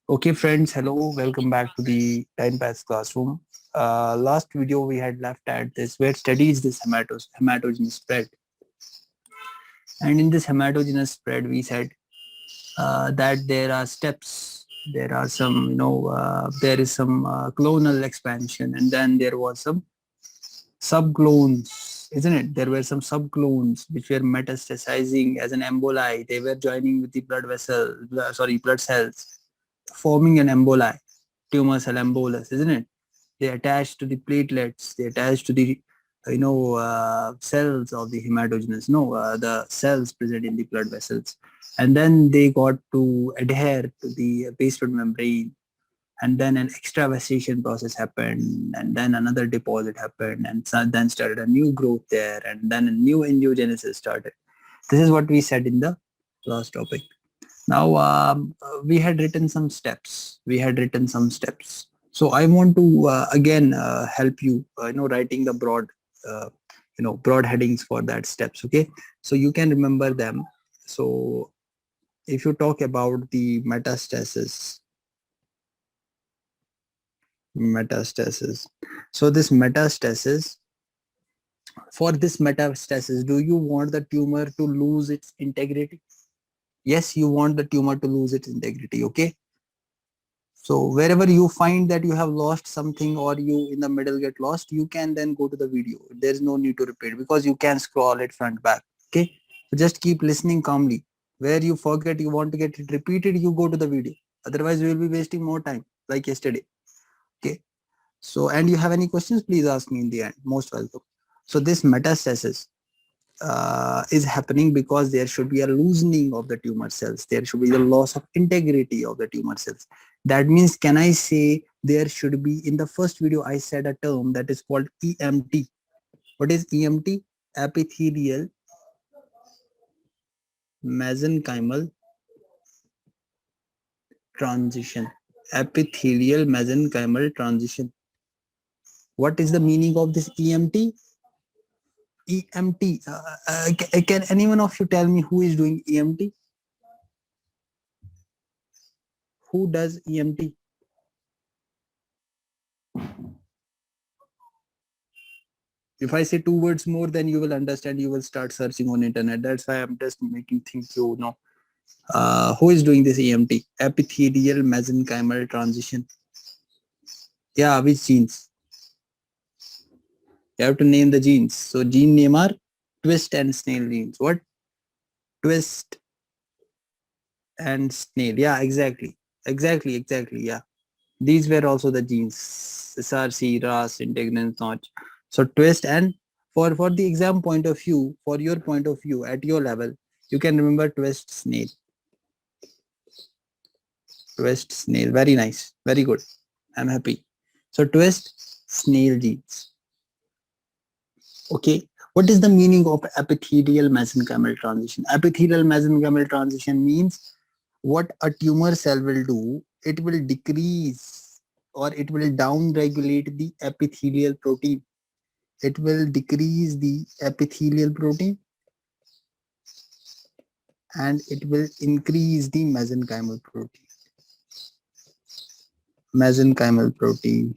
Okay, friends, hello, welcome back to the Time Pass Classroom. Last video we had left at this where studies this hematogenous spread, and in this hematogenous spread, we said that there are steps. There are some, there is some clonal expansion, and then there was some subclones, isn't it? There were some subclones which were metastasizing as an emboli. They were joining with the blood cells, forming an emboli, tumor cell embolus, isn't it? They attach to the platelets. They attach to the cells of the hematogenous, the cells present in the blood vessels, and then they got to adhere to the basement membrane, and then an extravasation process happened, and then another deposit happened, and then started a new growth there, and then a new angiogenesis started. This is what we said in the last topic. Now we had written some steps. So I want to again help you, writing the uh, broad headings for that steps. Okay, so you can remember them. So if you talk about the metastasis. So this metastasis, for this metastasis, do you want the tumor to lose its integrity? Yes, you want the tumor to lose its integrity. Okay. So wherever you find that you have lost something or you in the middle get lost, you can then go to the video. There is no need to repeat because you can scroll it front back. Okay. So just keep listening calmly. Where you forget you want to get it repeated, you go to the video. Otherwise, we will be wasting more time like yesterday. Okay. So, and you have any questions, please ask me in the end. Most welcome. So this metastasis is happening because there should be a loosening of the tumor cells. There should be the loss of integrity of the tumor cells. That means, can I say there should be, in the first video, I said a term that is called EMT. What is EMT? Epithelial mesenchymal transition. Epithelial mesenchymal transition. What is the meaning of this EMT? EMT. Can anyone of you tell me who is doing EMT? Who does EMT? If I say two words more, then you will understand. You will start searching on internet. That's why I'm just making things you know. Who is doing this EMT? Epithelial mesenchymal transition. Yeah, which genes? You have to name the genes. So gene name are twist and snail genes. What? Twist and snail. Yeah, exactly. Exactly. Yeah. These were also the genes. SRC, RAS, integrins, notch. So twist and for the exam point of view, for your point of view at your level, you can remember twist snail. Twist snail. Very nice. Very good. I'm happy. So twist snail genes. Okay. What is the meaning of epithelial mesenchymal transition? Epithelial mesenchymal transition means what a tumor cell will do, it will decrease or it will down regulate the epithelial protein. It will decrease the epithelial protein and it will increase the mesenchymal protein. Mesenchymal protein.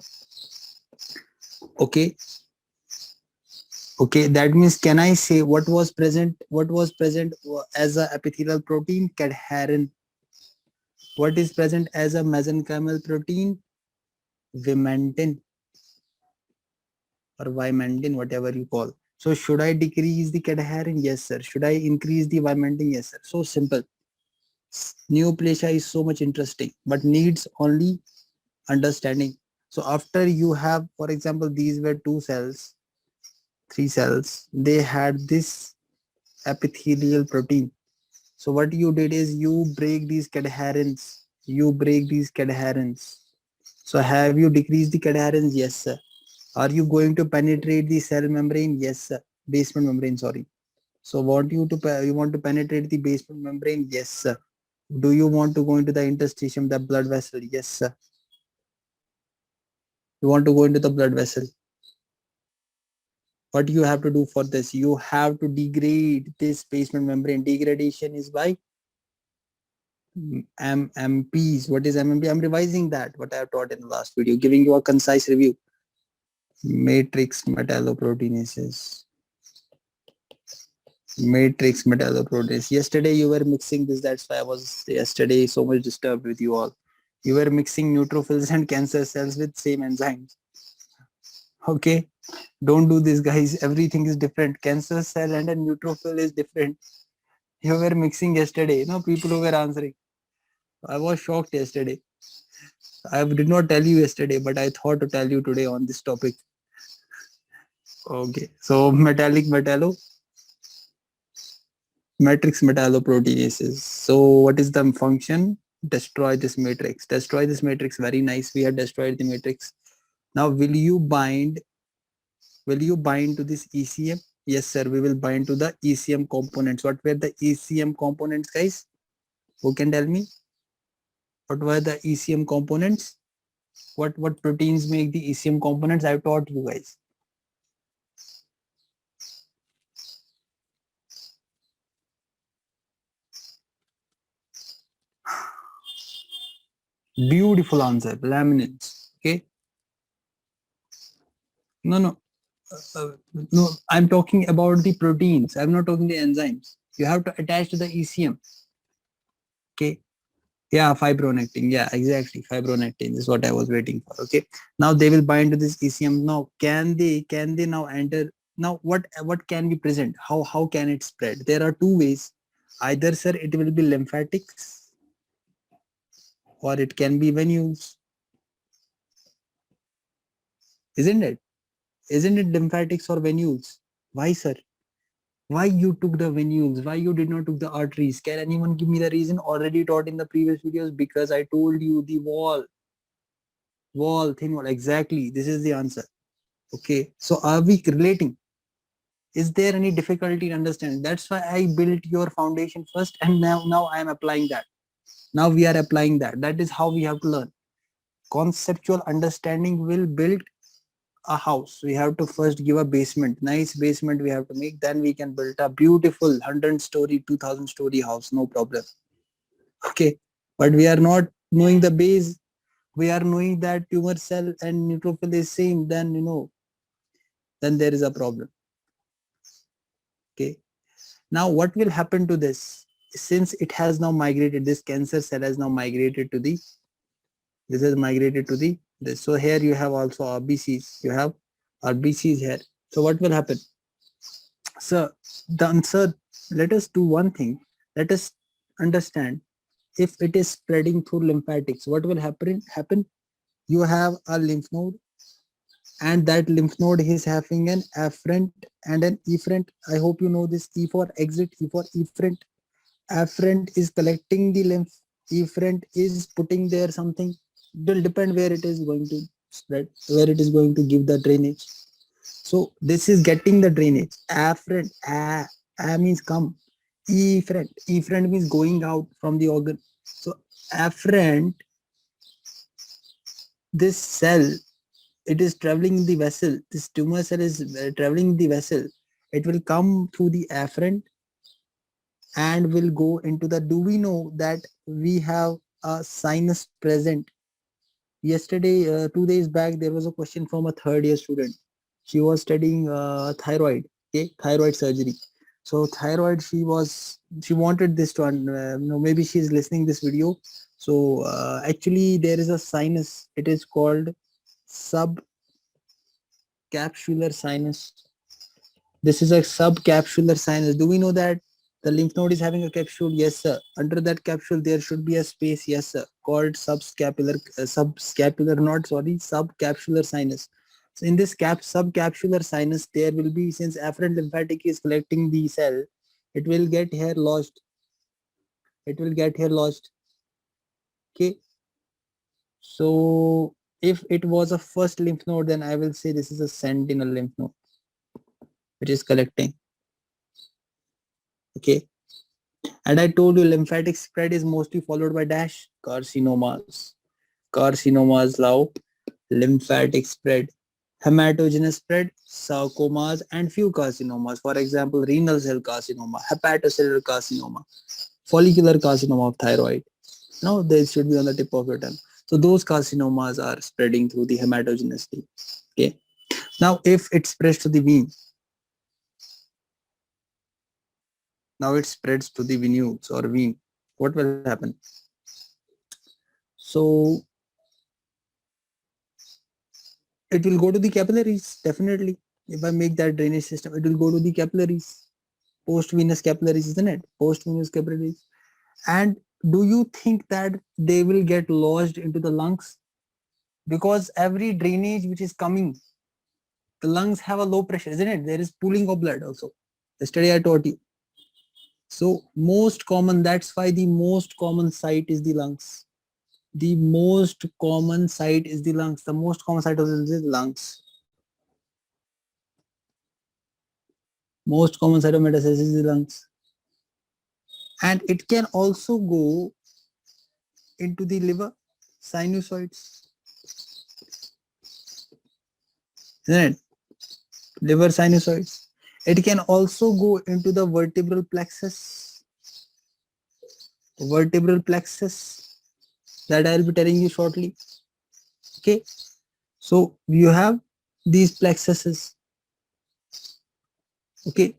Okay. Okay. That means, can I say what was present? What was present as a epithelial protein? Cadherin. What is present as a mesenchymal protein? Vimentin or vimentin, whatever you call. So should I decrease the cadherin? Yes, sir. Should I increase the vimentin? Yes, sir. So simple. Neoplasia is so much interesting, but needs only understanding. So after you have, for example, these were two cells, three cells, they had this epithelial protein. So what you did is you break these cadherins. You break these cadherins. So have you decreased the cadherins? Yes, sir. Are you going to penetrate the cell membrane? Yes, sir. Basement membrane, sorry. So you want to penetrate the basement membrane? Yes, sir. Do you want to go into the interstitium, the blood vessel? Yes, sir. You want to go into the blood vessel. What you have to do for this? You have to degrade this basement membrane. Degradation is by MMPs. What is MMP? I'm revising that, what I have taught in the last video, giving you a concise review. Matrix metalloproteinases. Matrix metalloproteins. Yesterday you were mixing this. That's why I was yesterday so much disturbed with you all. You were mixing neutrophils and cancer cells with same enzymes. Okay, don't do this, guys. Everything is different. Cancer cell and a neutrophil is different. You were mixing yesterday. No, people who were answering. I was shocked yesterday. I did not tell you yesterday, but I thought to tell you today on this topic. Okay, so matrix metalloproteinases. So what is the function? Destroy this matrix. Destroy this matrix. Very nice. We have destroyed the matrix. Now, will you bind to this ECM? Yes, sir. We will bind to the ECM components. What were the ECM components, guys? Who can tell me? What were the ECM components? What proteins make the ECM components? I've taught you guys. Beautiful answer. Laminates. Okay. No. No, I'm talking about the proteins. I'm not talking the enzymes. You have to attach to the ECM. Okay. Yeah, fibronectin. Yeah, exactly. Fibronectin is what I was waiting for. Okay. Now they will bind to this ECM. Now, can they now enter? Now, what can be present? How can it spread? There are two ways. Either, sir, it will be lymphatics, or it can be venules. Isn't it? Isn't it lymphatics or venules? Why, sir? Why you took the venules? Why you did not took the arteries? Can anyone give me the reason? Already taught in the previous videos, because I told you the thin wall. Exactly. This is the answer. Okay. So are we relating? Is there any difficulty in understanding? That's why I built your foundation first, and now I am applying that. Now we are applying that. That is how we have to learn. Conceptual understanding will build a house. We have to first give a basement, nice basement we have to make, then we can build a beautiful 100-story 2000-story house, no problem. Okay, but we are not knowing the base. We are knowing that tumor cell and neutrophil is same, then then there is a problem. Okay, now what will happen to this? Since it has now migrated, this cancer cell has now migrated to the this. So here you have also RBCs. You have RBCs here. So what will happen? So the answer, let us do one thing. Let us understand, if it is spreading through lymphatics, what will happen? You have a lymph node, and that lymph node is having an afferent and an efferent. I hope you know this. E for exit, E for efferent. Afferent is collecting the lymph. Efferent is putting there something. It will depend where it is going to spread, where it is going to give the drainage. So this is getting the drainage. Afferent, a means come. Efferent means going out from the organ. So afferent, this cell, it is traveling in the vessel. This tumor cell is traveling in the vessel. It will come through the afferent and will go into the. Do we know that we have a sinus present? Yesterday, 2 days back, there was a question from a third year student. She was studying thyroid, okay, thyroid surgery. So thyroid, she wanted this to, maybe she's listening this video. So actually there is a sinus. It is called subcapsular sinus. This is a subcapsular sinus. Do we know that the lymph node is having a capsule? Yes, sir. Under that capsule, there should be a space. Yes, sir. Called subscapular sinus. So in this subcapsular sinus, there will be, since afferent lymphatic is collecting the cell, it will get here lodged. Okay. So if it was a first lymph node, then I will say this is a sentinel lymph node, which is collecting. Okay. And I told you lymphatic spread is mostly followed by dash carcinomas. Carcinomas allow lymphatic spread. Hematogenous spread, sarcomas, and few carcinomas. For example, renal cell carcinoma, hepatocellular carcinoma, follicular carcinoma of thyroid. No, they should be on the tip of your tongue. So those carcinomas are spreading through the hematogeneity. Okay. Now, if it spreads to the vein, now it spreads to the venules or vein. What will happen? So it will go to the capillaries, definitely. If I make that drainage system, it will go to the capillaries, post venous capillaries, isn't it? Post venous capillaries. And do you think that they will get lodged into the lungs? Because every drainage which is coming, the lungs have a low pressure, isn't it? There is pooling of blood also. Yesterday I taught you. So most common, that's why the most common site is the lungs. The most common site is the lungs. The most common site of the lungs. Most common site of metastasis is the lungs. And it can also go into the liver, sinusoids, isn't it? Liver sinusoids. It can also go into the vertebral plexus. Vertebral plexus that I'll be telling you shortly. Okay. So you have these plexuses. Okay.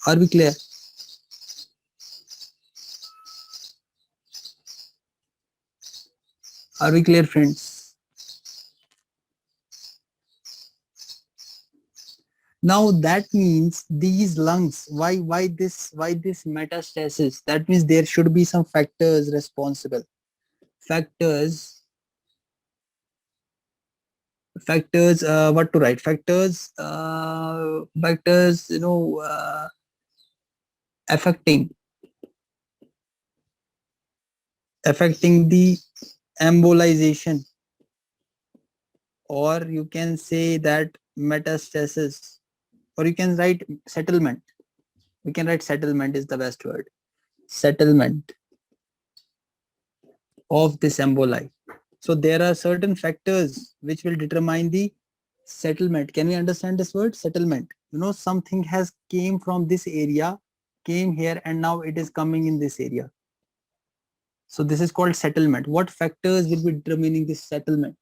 Are we clear? Are we clear, friends? Now that means these lungs, why this metastasis? That means there should be some factors responsible. Factors, what to write? Factors, affecting the embolization, or you can say that metastasis, or you can write settlement. We can write settlement is the best word. Settlement of this emboli. So there are certain factors which will determine the settlement. Can we understand this word? Settlement. Something has came from this area, came here, and now it is coming in this area. So this is called settlement. What factors will be determining this settlement?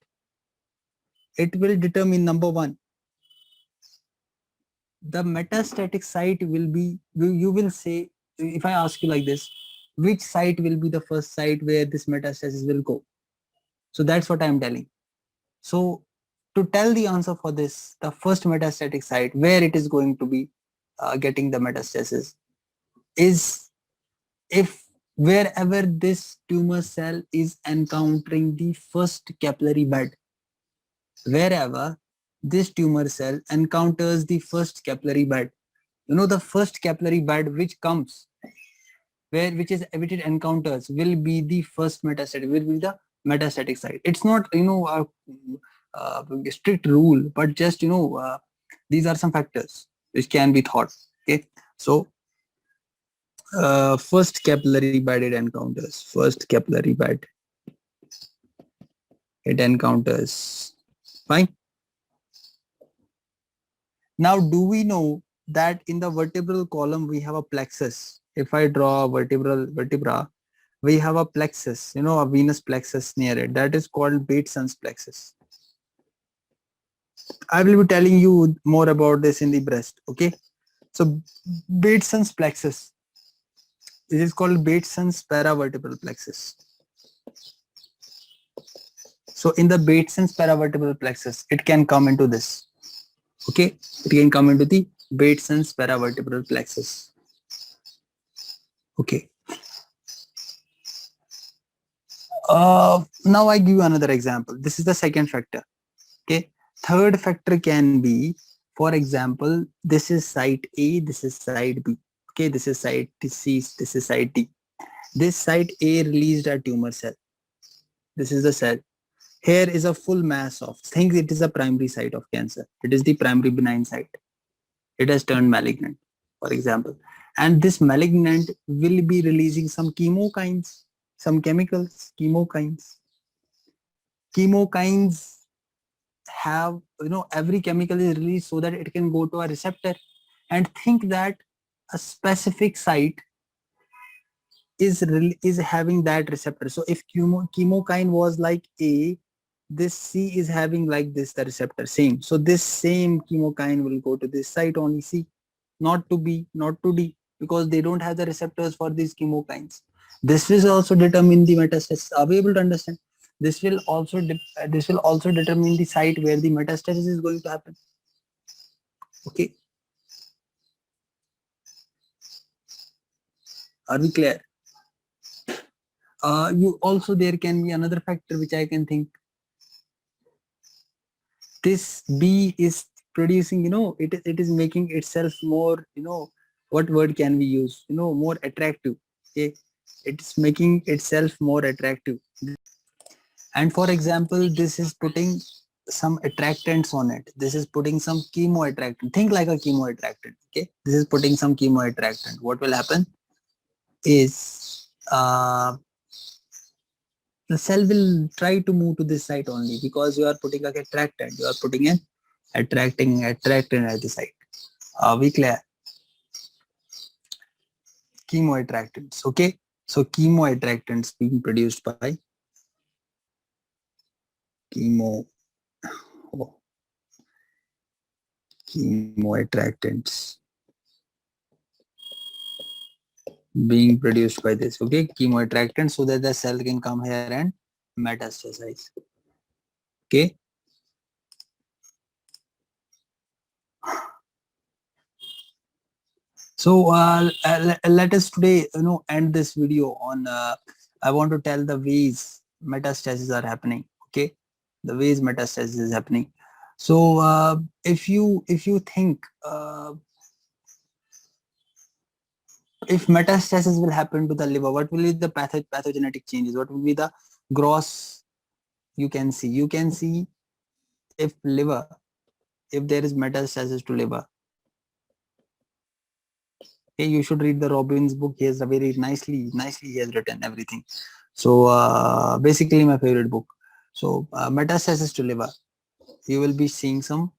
It will determine, number one, the metastatic site will be, you will say, if I ask you like this, which site will be the first site where this metastasis will go? So that's what I'm telling. So to tell the answer for this, the first metastatic site where it is going to be getting the metastasis is if wherever this tumor cell is encountering the first capillary bed, wherever this tumor cell encounters the first capillary bed, the first capillary bed which comes, which it encounters will be the first metastatic, will be the metastatic site. It's not a strict rule, but just these are some factors which can be thought. Okay, so first capillary bed it encounters, first capillary bed it encounters. Fine. Now, do we know that in the vertebral column we have a plexus? If I draw a vertebra, we have a plexus, a venous plexus near it. That is called Bateson's plexus. I will be telling you more about this in the breast. Okay. So Bateson's plexus. It is called Bateson's paravertebral plexus. So in the Bateson's paravertebral plexus, it can come into this. Okay. It can come into the Bateson's paravertebral plexus. Okay. Now I give you another example. This is the second factor. Okay. Third factor can be, for example, this is site A, this is site B. Okay, this is site C, this is site D. This site A released a tumor cell. This is the cell. Here is a full mass of, think it is a primary site of cancer. It is the primary benign site. It has turned malignant, for example. And this malignant will be releasing some chemokines, some chemicals, chemokines. Chemokines have, every chemical is released so that it can go to a receptor, and think that a specific site is having that receptor. So if chemokine was like A, this C is having like this the receptor same. So this same chemokine will go to this site only C, not to B, not to D, because they don't have the receptors for these chemokines. This will also determine the metastasis. Are we able to understand? This will also determine the site where the metastasis is going to happen. Okay, are we clear? You also, there can be another factor which I can think. This B is producing, it is making itself more, what word can we use? More attractive. Okay, it's making itself more attractive. And for example, this is putting some attractants on it. This is putting some chemo attractant. Think like a chemo attractant. Okay, this is putting some chemo attractant. What will happen is the cell will try to move to this site only because you are putting like attractant. You are putting an attractant at the site. Are we clear? Chemoattractants. Okay, so chemoattractants being produced by chemo oh, chemoattractants being produced by this. Okay, chemoattractant, so that the cell can come here and metastasize. Okay. So let us today, end this video on. I want to tell the ways metastases are happening. Okay, the ways metastasis is happening. So if you think if metastasis will happen to the liver, what will be the pathogenetic changes? What will be the gross you can see? You can see if liver, if there is metastasis to liver. Okay, you should read the Robbins book. He has a very nicely he has written everything. So basically my favorite book. So metastasis to liver, you will be seeing some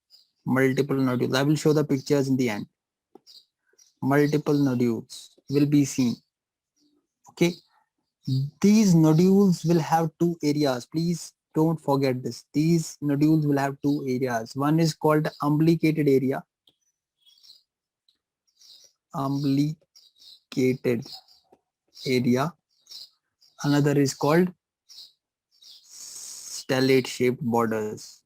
multiple nodules. I will show the pictures in the end. Multiple nodules will be seen. Okay, these nodules will have two areas. Please don't forget this. These nodules will have two areas. One is called umbilicated area. Umbilicated area. Another is called stellate shaped borders.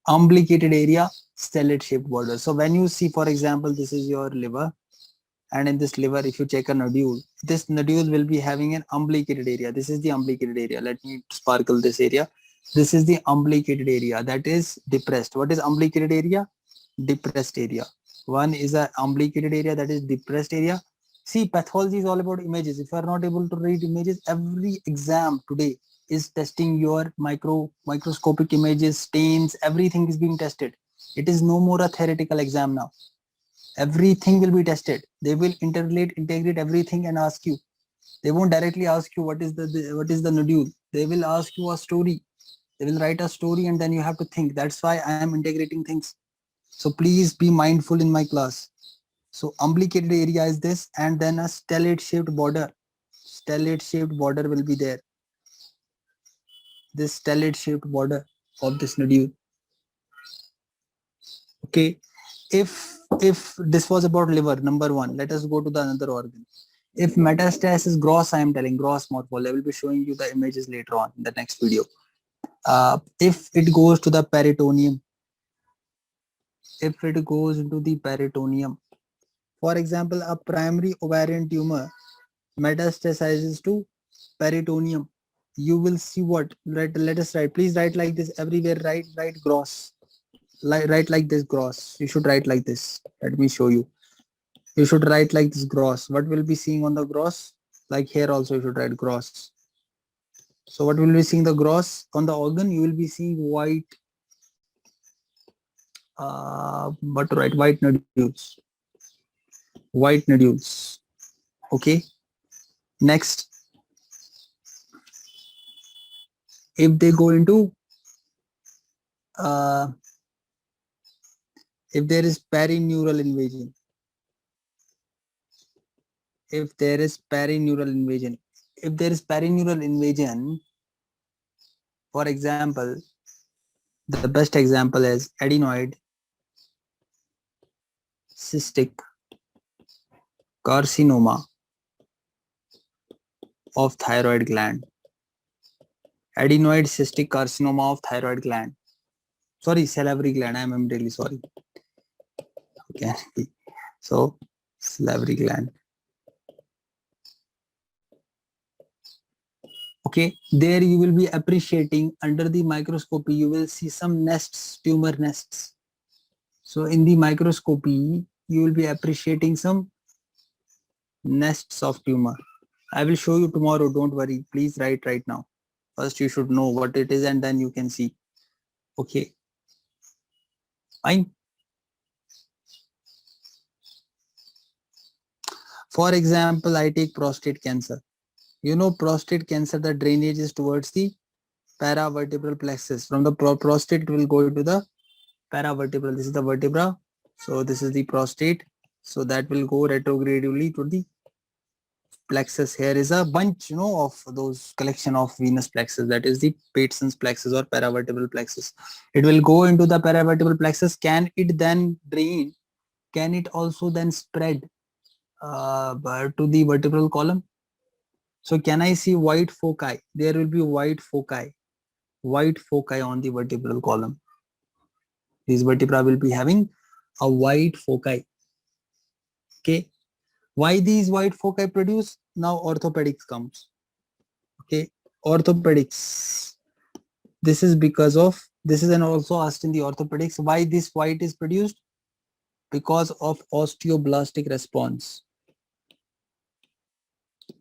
Umbilicated area, stellate shaped border. So when you see, for example, this is your liver, and in this liver, if you check a nodule, this nodule will be having an umbilicated area. This is the umbilicated area. Let me sparkle this area. This is the umbilicated area that is depressed. What is umbilicated area? Depressed area. One is a umbilicated area, that is depressed area. See, pathology is all about images. If you are not able to read images, every exam today is testing your microscopic images, stains, everything is being tested. It is no more a theoretical exam now. Everything will be tested. They will integrate everything and ask you. They won't directly ask you what is the nodule. They will ask you a story. They will write a story and then you have to think. That's why I am integrating things. So please be mindful in my class. So umbilicated area is this, and then a stellate shaped border. Stellate shaped border will be there. This stellate shaped border of this nodule. Okay, if this was about liver, number one, let us go to the another organ. If metastasis gross, I am telling gross morphology, I will be showing you the images later on in the next video. If it goes to the peritoneum, if it goes into the peritoneum, for example, a primary ovarian tumor metastasizes to peritoneum, you will see what? Let us write. Please write like this everywhere. Write gross. Write like this gross. You should write like this. Let me show you. You should write like this gross. What will be seeing on the gross? Like here also you should write gross. So what will be seeing the gross on the organ? You will be seeing white, but right, white nodules. White nodules. Okay. Next, if they go into If there is perineural invasion, if there is perineural invasion, if there is perineural invasion, for example, the best example is adenoid cystic carcinoma of thyroid gland. Adenoid cystic carcinoma of thyroid gland. Sorry, salivary gland. I'm really sorry. Okay. So, salivary gland. Okay, there you will be appreciating under the microscopy, you will see some nests, tumor nests. So in the microscopy, you will be appreciating some nests of tumor. I will show you tomorrow, don't worry, please write right now. First you should know what it is and then you can see. Okay, fine. For example, I take prostate cancer. You know prostate cancer, the drainage is towards the paravertebral plexus. From the prostate, it will go into the paravertebral. This is the vertebra. So this is the prostate. So that will go retrogradely to the plexus. Here is a bunch, of those collection of venous plexus. That is the Pateson's plexus or paravertebral plexus. It will go into the paravertebral plexus. Can it then drain? Can it also then spread to the vertebral column? So can I see white foci? There will be white foci on the vertebral column. These vertebra will be having a white foci. Okay. Why these white foci produce? Now orthopedics comes. Okay. Orthopedics. This is because of, this is and also asked in the orthopedics, why this white is produced? Because of osteoblastic response.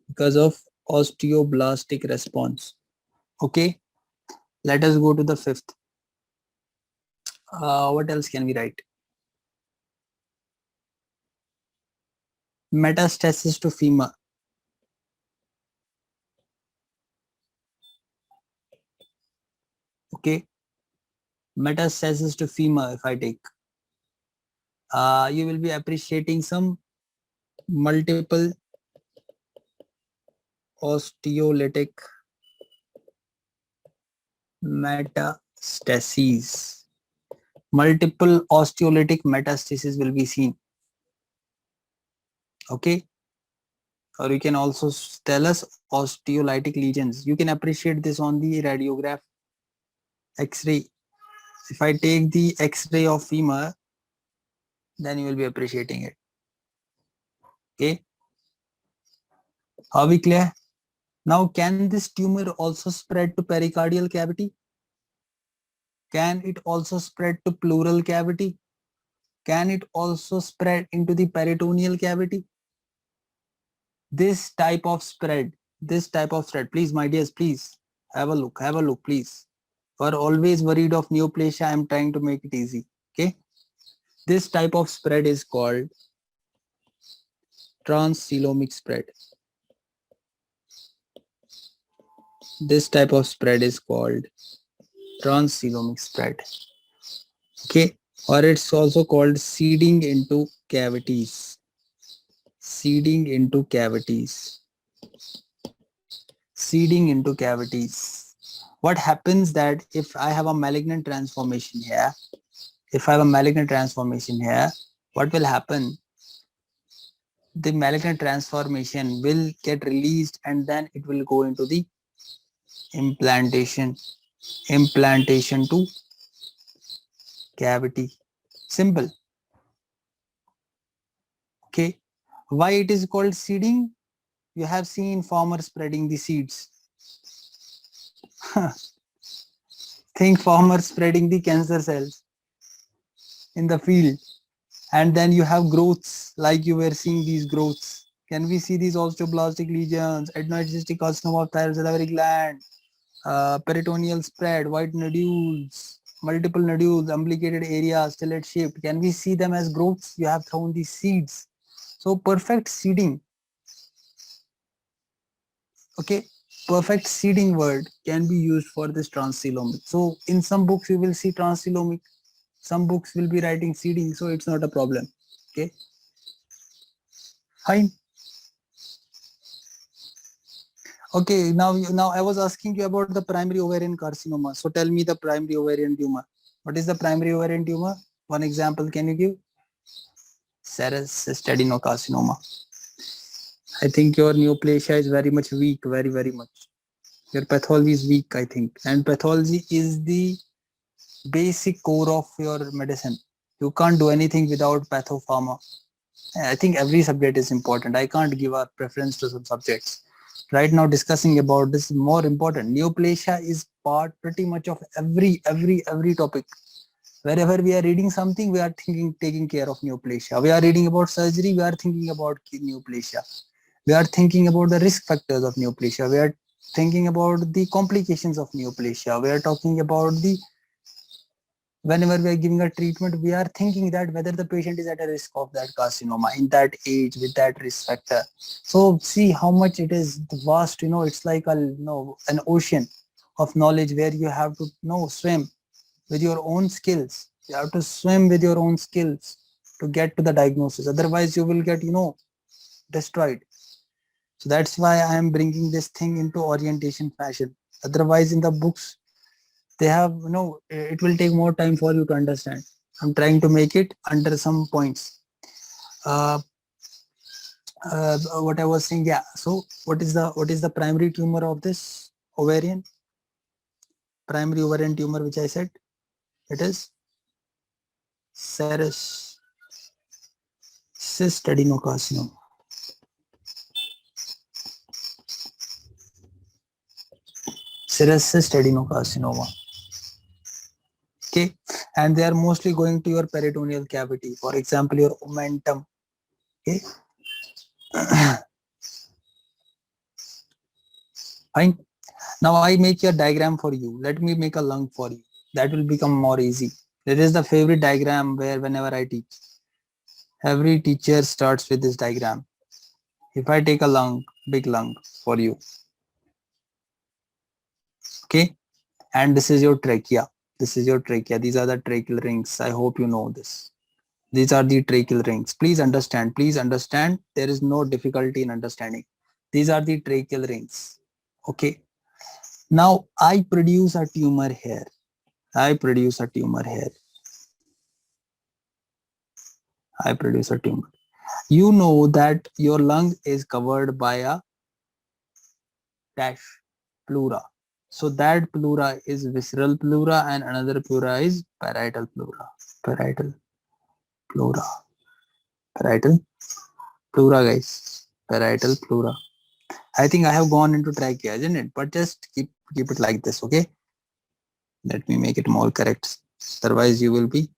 Because of osteoblastic response. Okay. Let us go to the fifth. What else can we write? Metastasis to femur. Okay. Metastasis to femur, if I take, you will be appreciating some multiple osteolytic metastases. Multiple osteolytic metastases will be seen. Okay. Or you can also tell us osteolytic lesions. You can appreciate this on the radiograph X-ray. If I take the X-ray of femur, then you will be appreciating it. Okay. Are we clear? Now, can this tumor also spread to pericardial cavity? Can it also spread to pleural cavity? Can it also spread into the peritoneal cavity? This type of spread, please, my dears, please have a look, please. You are always worried of neoplasia. I am trying to make it easy. Okay. This type of spread is called transcoelomic spread. This type of spread is called transcoelomic spread. Okay. Or it's also called seeding into cavities. Seeding into cavities. Seeding into cavities. What happens that if I have a malignant transformation here, what will happen? The malignant transformation will get released and then it will go into the implantation to cavity. Simple. Okay. Why it is called seeding? You have seen farmers spreading the seeds. Think farmers spreading the cancer cells in the field. And then you have growths, like you were seeing these growths. Can we see these osteoblastic lesions, adenoid cystic carcinoma of thyroid salivary gland, peritoneal spread, white nodules, multiple nodules, umbilicated areas, stellate shaped? Can we see them as growths? You have thrown these seeds. So perfect seeding. Okay, perfect seeding word can be used for this transcoelomic. So in some books you will see transcoelomic, Some books will be writing CD, so it's not a problem. Okay, fine. Okay, now I was asking you about the primary ovarian carcinoma. So tell me the primary ovarian tumor. What is the primary ovarian tumor? One example can you give? Serous adenocarcinoma. I think your neoplasia is very much weak, very much. Your pathology is weak, I think. And pathology is the basic core of your medicine. You can't do anything without pathopharma. I think every subject is important. I can't give a preference to some subjects. Right now discussing about this is more important. Neoplasia is part pretty much of every topic. Wherever we are reading something, we are taking care of neoplasia. We are reading about surgery, we are thinking about neoplasia. We are thinking about the risk factors of neoplasia. We are thinking about the complications of neoplasia. We are talking about the, whenever we are giving a treatment, we are thinking that whether the patient is at a risk of that carcinoma in that age with that risk factor. So see how much it is vast, it's like an ocean of knowledge where you have to swim with your own skills. You have to swim with your own skills to get to the diagnosis. Otherwise you will get, destroyed. So that's why I am bringing this thing into orientation fashion. Otherwise in the books, they have, it will take more time for you to understand. I'm trying to make it under some points. uh, what I was saying, yeah. So what is the primary tumor of this ovarian? Primary ovarian tumor, which I said, it is serous cyst adenocarcinoma. Serous cyst adenocarcinoma. Okay, and they are mostly going to your peritoneal cavity. For example, your omentum. Okay. Fine. Now I make a diagram for you. Let me make a lung for you. That will become more easy. It is the favorite diagram where whenever I teach, every teacher starts with this diagram. If I take a lung, big lung for you, okay, and this is your trachea. This is your trachea. These are the tracheal rings. I hope you know this. These are the tracheal rings. Please understand. Please understand. There is no difficulty in understanding. These are the tracheal rings. Okay. Now I produce a tumor here. I produce a tumor here. I produce a tumor. You know that your lung is covered by a dash pleura. So that pleura is visceral pleura and another pleura is parietal pleura. Parietal pleura. Parietal pleura, guys. Parietal pleura. I think I have gone into trachea, isn't it? But just keep it like this, okay? Let me make it more correct. Otherwise, you will be.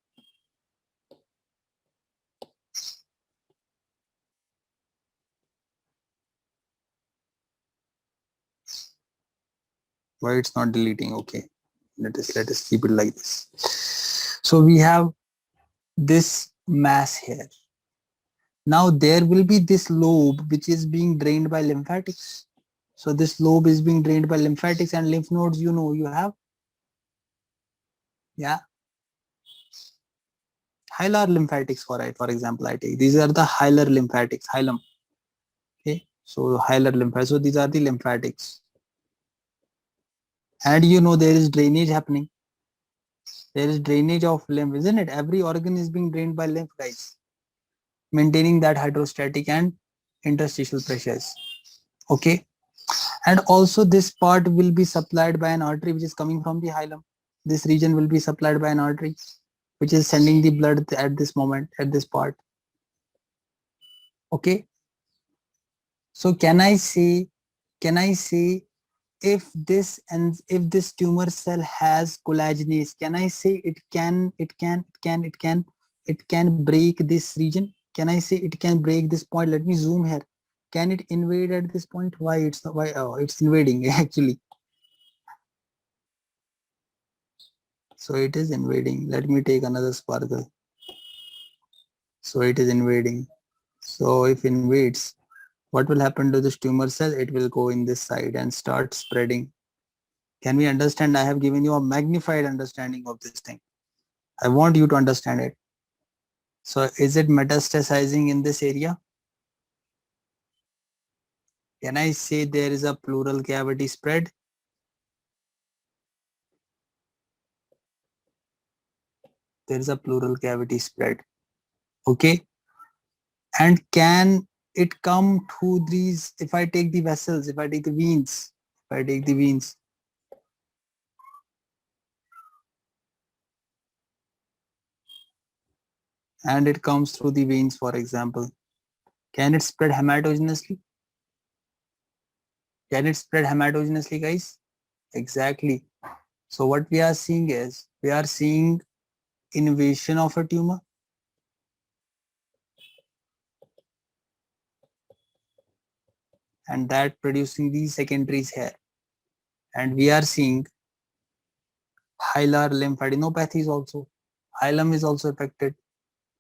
Why it's not deleting? Okay. Let us keep it like this. So we have this mass here. Now there will be this lobe which is being drained by lymphatics. So this lobe is being drained by lymphatics and lymph nodes, you have. Yeah. Hilar lymphatics for example, I take. These are the hilar lymphatics, hilum. Okay. So hilar lymphatics. So these are the lymphatics. And there is drainage happening. There is drainage of lymph, isn't it? Every organ is being drained by lymph, guys. Maintaining that hydrostatic and interstitial pressures. Okay. And also this part will be supplied by an artery which is coming from the hilum. This region will be supplied by an artery which is sending the blood at this moment, at this part. Okay. So can I say if this tumor cell has collagenase, can I say it can break this region? Can I say it can break this point? Let me zoom here. Can it invade at this point? Why it's not, why? Oh, it's invading actually. So it is invading. Let me take another sparkle. So it is invading. So if invades, what will happen to this tumor cell? It will go in this side and start spreading. Can we understand? I have given you a magnified understanding of this thing. I want you to understand it. So is it metastasizing in this area? Can I say there is a pleural cavity spread? There is a pleural cavity spread. Okay. And can it come through these, if I take the vessels, if I take the veins, if I take the veins, and it comes through the veins, for example, can it spread hematogenously? Can it spread hematogenously, guys? Exactly. So what we are seeing is, we are seeing invasion of a tumor, and that producing these secondaries here. And we are seeing hilar lymphadenopathies also. Hilum is also affected.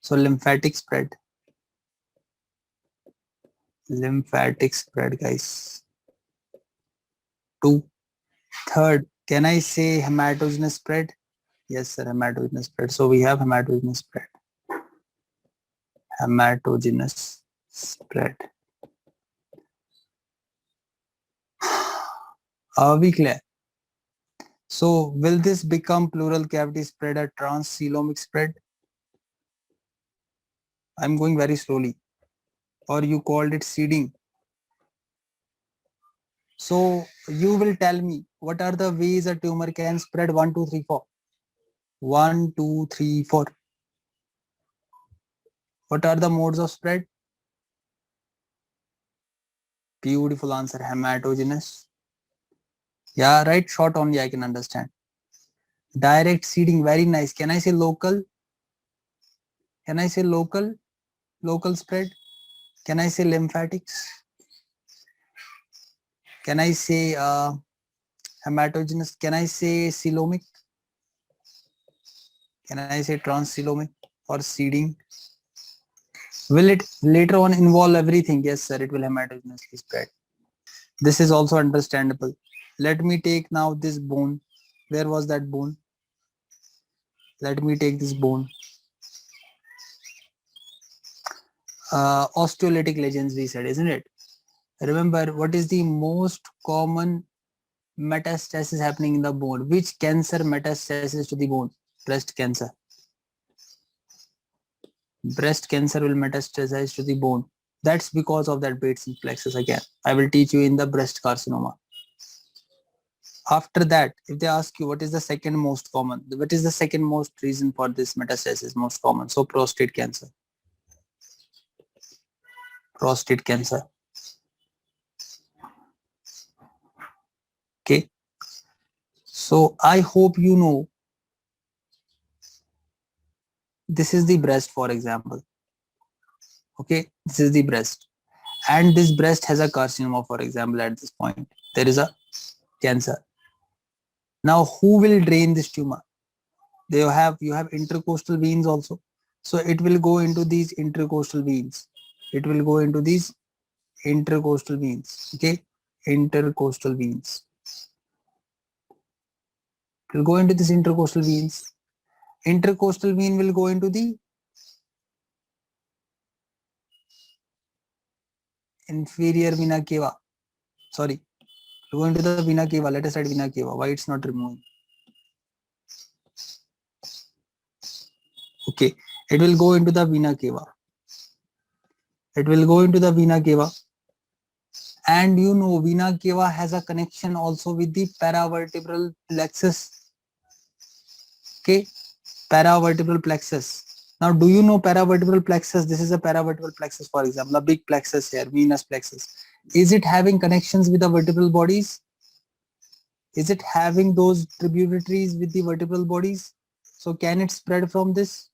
So lymphatic spread. Lymphatic spread, guys. 2. Third, can I say hematogenous spread? Yes, sir, hematogenous spread. So we have hematogenous spread. Hematogenous spread. Are we clear? So will this become pleural cavity spread a transcoelomic spread? I'm going very slowly. Or you called it seeding. So you will tell me what are the ways a tumor can spread? 1, 2, 3, 4. 1, 2, 3, 4. What are the modes of spread? Beautiful answer, hematogenous. Yeah, right, short only I can understand. Direct seeding, very nice. Can I say local? Can I say local? Local spread? Can I say lymphatics? Can I say hematogenous? Can I say coelomic? Can I say transcoelomic or seeding? Will it later on involve everything? Yes, sir, it will hematogenously spread. This is also understandable. Let me take now this bone. Where was that bone? Let me take this bone. Osteolytic lesions, we said, isn't it? Remember, what is the most common metastasis happening in the bone? Which cancer metastasis to the bone? Breast cancer. Breast cancer will metastasize to the bone. That's because of that Bateson plexus again. I will teach you in the breast carcinoma. After that, if they ask you what is the second most common, what is the second most reason for this metastasis most common? So prostate cancer. Prostate cancer. Okay. So I hope you know this is the breast, for example. Okay, this is the breast. And this breast has a carcinoma, for example, at this point. There is a cancer. Now, who will drain this tumor? You have intercostal veins also. So it will go into these intercostal veins. It will go into these intercostal veins. Okay, intercostal veins. It will go into these intercostal veins. Intercostal vein will go into the inferior vena cava. Sorry, go into the vena cava. Let us write vena cava. Why it's not removing? Okay, it will go into the vena cava. It will go into the vena cava. And you know, vena cava has a connection also with the paravertebral plexus. Okay, paravertebral plexus. Now, do you know paravertebral plexus? This is a paravertebral plexus, for example, a big plexus here, venous plexus. Is it having connections with the vertebral bodies? Is it having those tributaries with the vertebral bodies? So can it spread from this?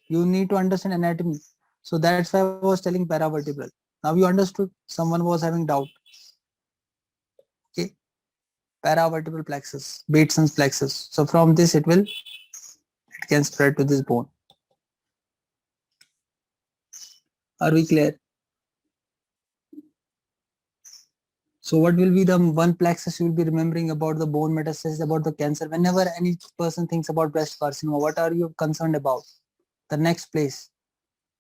You need to understand anatomy. So that's why I was telling paravertebral. Now you understood. Someone was having doubt. Okay. Paravertebral plexus, Bateson's plexus. So from this it can spread to this bone. Are we clear? So what will be the one plexus you will be remembering about the bone metastasis, about the cancer? Whenever any person thinks about breast carcinoma, what are you concerned about? The next place,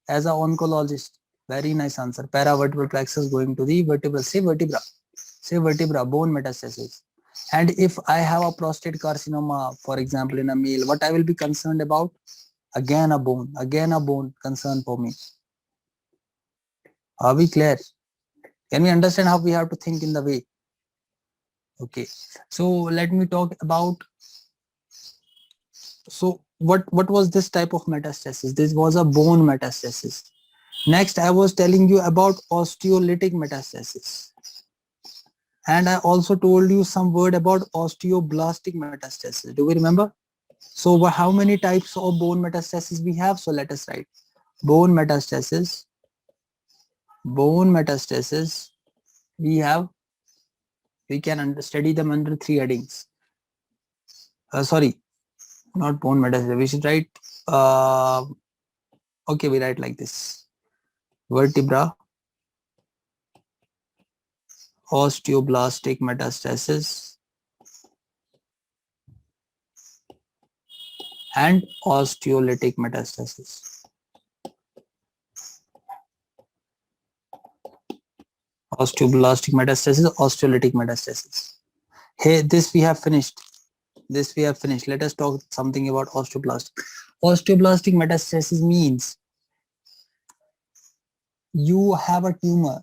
as an oncologist. Very nice answer. Paravertebral plexus going to the vertebra. Say vertebra. Say vertebra, bone metastasis. And if I have a prostate carcinoma, for example, in a male, what I will be concerned about? Again a bone concern for me. Are we clear? Can we understand how we have to think in the way? Okay. So let me talk about, so what was this type of metastasis? This was a bone metastasis. Next, I was telling you about osteolytic metastasis. And I also told you some word about osteoblastic metastasis. Do we remember? So how many types of bone metastasis we have? So let us write. Bone metastasis. We have, we can study them under three headings. Sorry, not bone metastasis. We should write, okay, we write like this. Vertebra, osteoblastic metastasis, and osteolytic metastasis. Osteoblastic metastasis, osteolytic metastasis. Hey, this we have finished. Let us talk something about osteoblastic. Osteoblastic metastasis means you have a tumor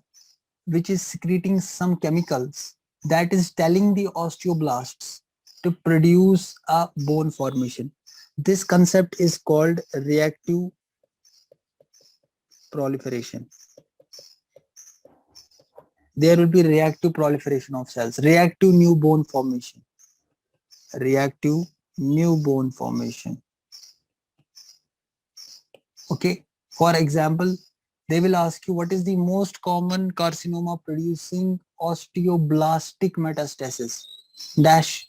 which is secreting some chemicals that is telling the osteoblasts to produce a bone formation. This concept is called reactive proliferation. There will be reactive proliferation of cells, reactive new bone formation. Reactive new bone formation. Okay. For example, they will ask you what is the most common carcinoma producing osteoblastic metastasis? Dash.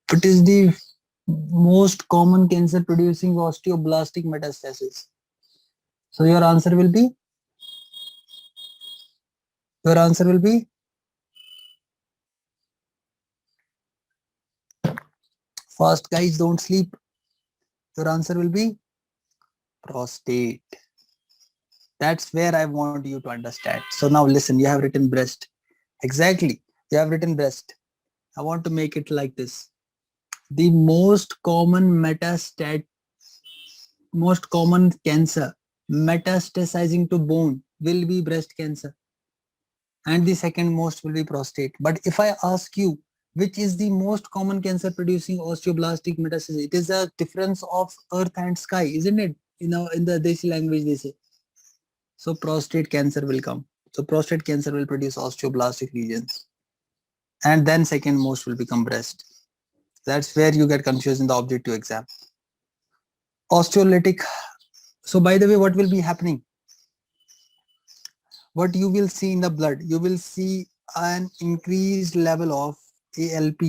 What is the most common cancer producing osteoblastic metastasis? So your answer will be? Your answer will be? Fast guys, don't sleep. Your answer will be prostate. That's where I want you to understand. So now listen, you have written breast. Exactly. You have written breast. I want to make it like this. The most common cancer metastasizing to bone will be breast cancer. And the second most will be prostate. But if I ask you, which is the most common cancer producing osteoblastic metastasis, it is a difference of earth and sky, isn't it? You know, in the Desi language they say. So prostate cancer will come. So prostate cancer will produce osteoblastic regions. And then second most will become breast. That's where you get confused in the objective exam. Osteolytic. So by the way, what will be happening? What you will see in the blood, you will see an increased level of ALP,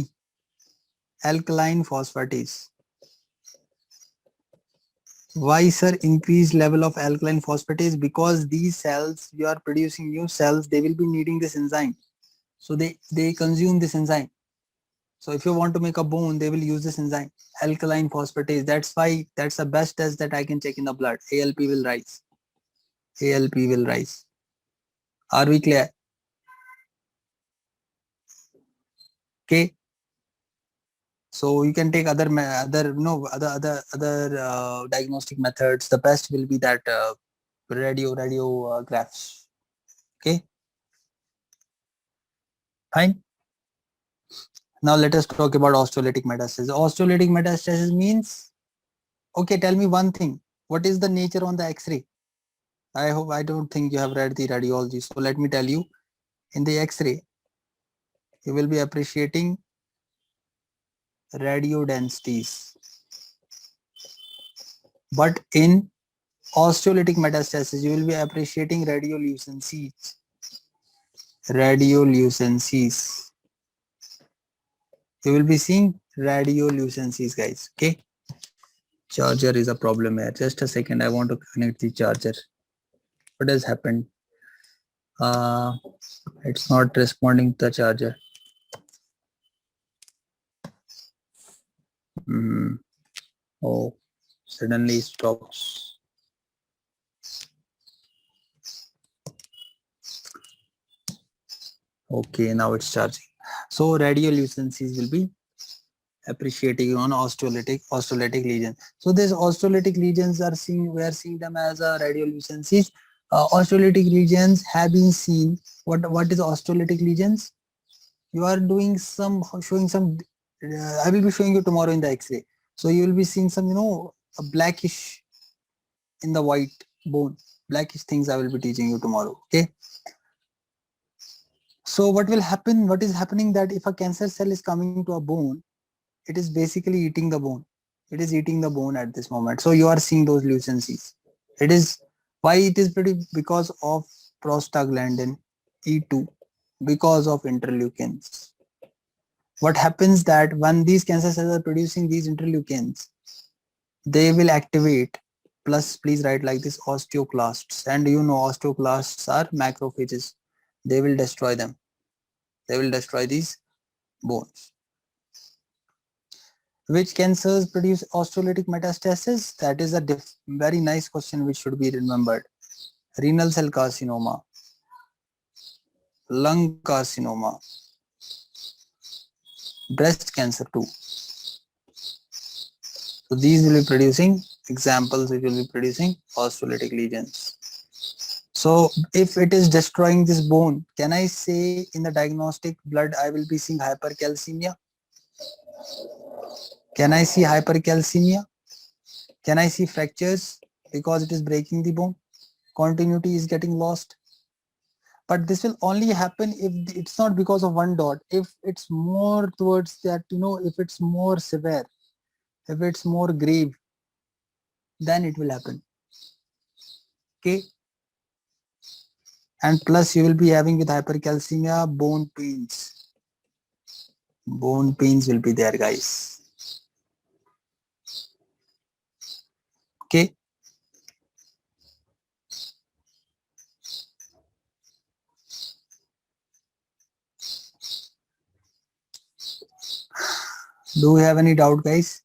alkaline phosphatase. Why, sir, increased level of alkaline phosphatase? Because these cells, you are producing new cells, they will be needing this enzyme. So they consume this enzyme. So if you want to make a bone, they will use this enzyme, alkaline phosphatase. That's why that's the best test that I can check in the blood. ALP will rise. ALP will rise. Are we clear? Okay. So you can take other diagnostic methods. The best will be that radiographs. Okay, fine. Now let us talk about osteolytic metastasis. Osteolytic metastasis means, okay, tell me one thing. What is the nature on the X-ray? I don't think you have read the radiology. So let me tell you, in the X-ray, you will be appreciating radio densities. But in osteolytic metastasis, you will be appreciating radiolucencies. Radiolucencies. You will be seeing radiolucencies, guys. Okay. Charger is a problem here. Just a second. I want to connect the charger. What has happened? It's not responding to the charger. Oh, suddenly stops. Okay, now it's charging. So radiolucencies will be appreciating on osteolytic lesions. So these osteolytic lesions are seen, we are seeing them as a radiolucencies. Osteolytic lesions have been seen. What is osteolytic lesions? You are doing some, showing some, I will be showing you tomorrow in the X-ray. So you will be seeing some, a blackish in the white bone, blackish things I will be teaching you tomorrow. Okay. So what will happen, what is happening that if a cancer cell is coming to a bone, it is basically eating the bone. It is eating the bone at this moment. So you are seeing those lucencies. It is why it is pretty because of prostaglandin E2, because of interleukins. What happens that when these cancer cells are producing these interleukins, they will activate, plus please write like this, osteoclasts. And osteoclasts are macrophages. They will destroy them. They will destroy these bones. Which cancers produce osteolytic metastasis? That is a very nice question which should be remembered. Renal cell carcinoma, lung carcinoma, breast cancer too. So these will be producing examples, which will be producing osteolytic lesions. So if it is destroying this bone, can I say in the diagnostic blood I will be seeing hypercalcemia? Can I see hypercalcemia? Can I see fractures because it is breaking the bone? Continuity is getting lost. But this will only happen if it's not because of one dot. If it's more towards that, if it's more severe, if it's more grave, then it will happen. Okay. And plus you will be having with hypercalcemia bone pains. Bone pains will be there, guys. Okay. Do we have any doubt, guys?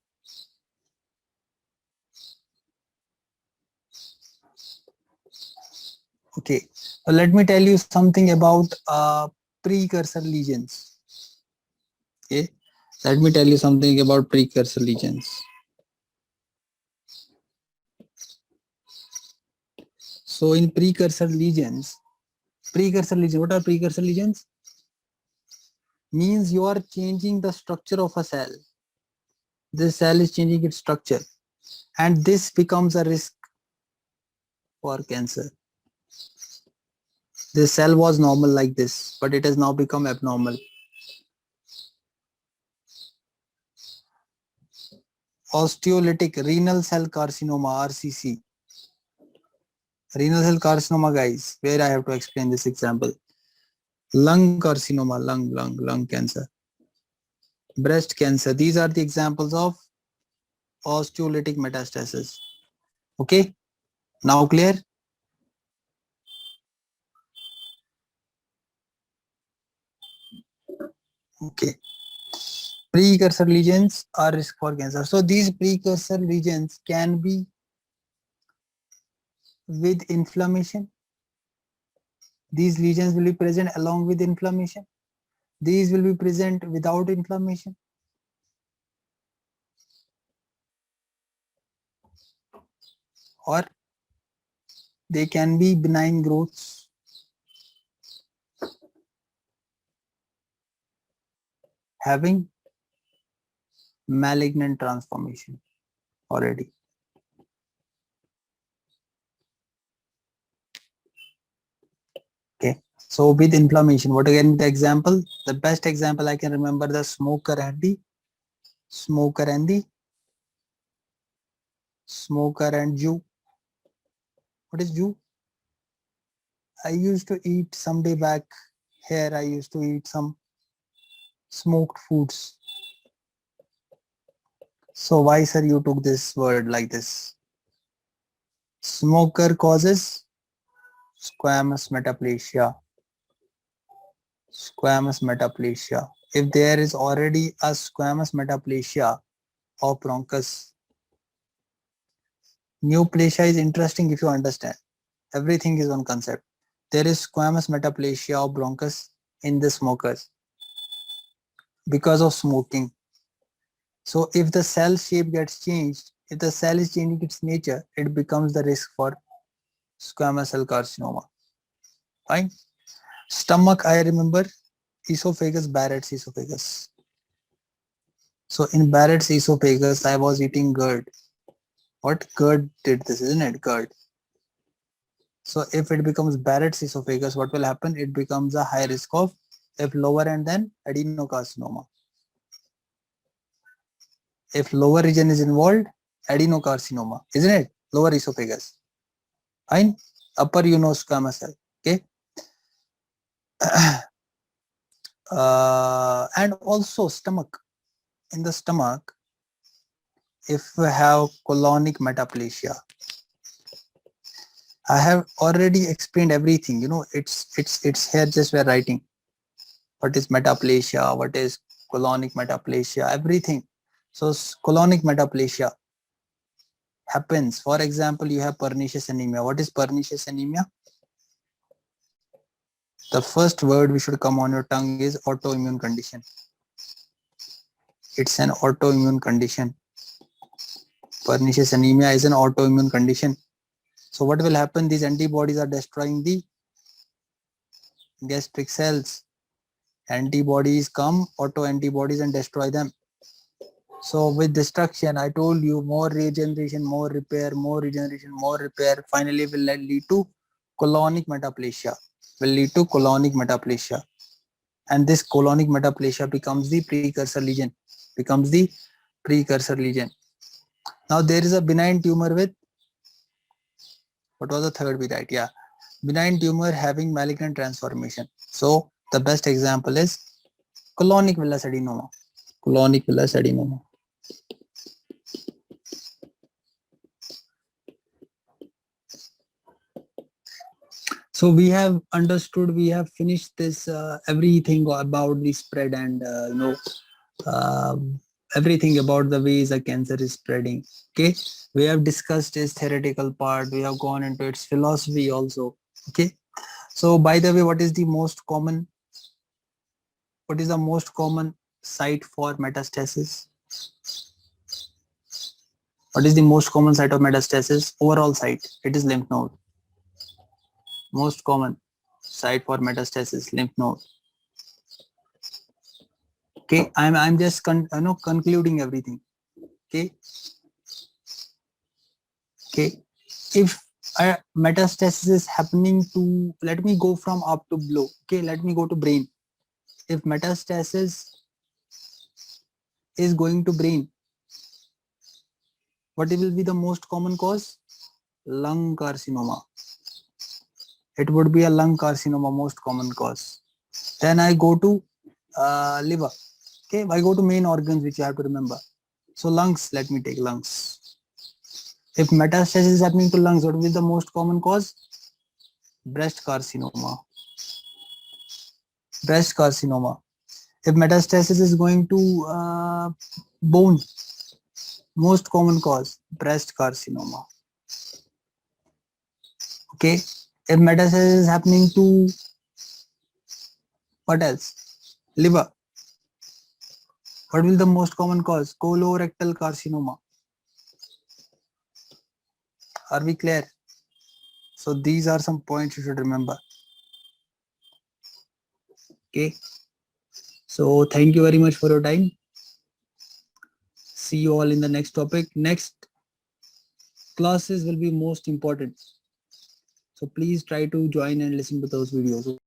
Okay. So let me tell you something about precursor lesions. Okay. Let me tell you something about precursor lesions. So in precursor lesions, what are precursor lesions? Means you are changing the structure of a cell. This cell is changing its structure, and this becomes a risk for cancer. This cell was normal like this, but it has now become abnormal. Osteolytic renal cell carcinoma, RCC. Renal cell carcinoma, guys, where I have to explain this example. Lung carcinoma, lung cancer. Breast cancer. These are the examples of osteolytic metastasis. Okay, now clear? Okay. Precursor lesions are risk for cancer. So these precursor lesions can be with inflammation. These lesions will be present along with inflammation. These will be present without inflammation. Or they can be benign growths. Having malignant transformation already. Okay. So with inflammation, what again the example? The best example I can remember, the smoker and the Jew. What is Jew? I used to eat someday back here. I used to eat some smoked foods. So why, sir, you took this word like this? Smoker causes squamous metaplasia. Squamous metaplasia. If there is already a squamous metaplasia of bronchus, neoplasia is interesting if you understand. Everything is one concept. There is squamous metaplasia of bronchus in the smokers because of smoking. So if the cell shape gets changed, if the cell is changing its nature, it becomes the risk for squamous cell carcinoma. Fine. Stomach, I remember esophagus, Barrett's esophagus. So in Barrett's esophagus, I was eating GERD. What GERD did this, isn't it? GERD. So if it becomes Barrett's esophagus, what will happen? It becomes a high risk of, if lower end, then adenocarcinoma. If lower region is involved, adenocarcinoma, isn't it? Lower esophagus. Fine. Upper, you know, squamous cell. Okay. And also stomach. In the stomach, if we have colonic metaplasia, I have already explained everything. You know, it's here just we're writing. What is metaplasia? What is colonic metaplasia? Everything. So colonic metaplasia happens. For example, you have pernicious anemia. What is pernicious anemia? The first word which should come on your tongue is autoimmune condition. It's an autoimmune condition. Pernicious anemia is an autoimmune condition. So what will happen? These antibodies are destroying the gastric cells. Antibodies come, autoantibodies, and destroy them. So with destruction, I told you, more regeneration, more repair, more regeneration, more repair, finally will lead to colonic metaplasia. Will lead to colonic metaplasia. And this colonic metaplasia becomes the precursor lesion. Becomes the precursor lesion. Now there is a benign tumor with, what was the third we write? Yeah. Benign tumor having malignant transformation. So the best example is colonic villus adenoma. Colonic villus adenoma. So we have understood, we have finished this everything about the spread and uh, everything about the ways a cancer is spreading. Okay, we have discussed its theoretical part. We have gone into its philosophy also. Okay, so by the way, what is the most common? What is the most common site for metastasis? What is the most common site of metastasis? Overall site. It is lymph node. Most common site for metastasis, lymph node. Okay, I'm just concluding everything. Okay, if a metastasis is happening to, let me go from up to below. Okay, let me go to brain. If metastasis is going to brain, what will be the most common cause? Lung carcinoma. It would be a lung carcinoma, most common cause. Then I go to liver. Okay, I go to main organs which you have to remember. So lungs, let me take lungs. If metastasis is happening to lungs, what will be the most common cause? Breast carcinoma. Breast carcinoma. If metastasis is going to bone, most common cause, breast carcinoma. Okay. If metastasis is happening to, what else? Liver. What will the most common cause? Colorectal carcinoma. Are we clear? So these are some points you should remember. Okay. So thank you very much for your time. See you all in the next topic. Next classes will be most important. So please try to join and listen to those videos.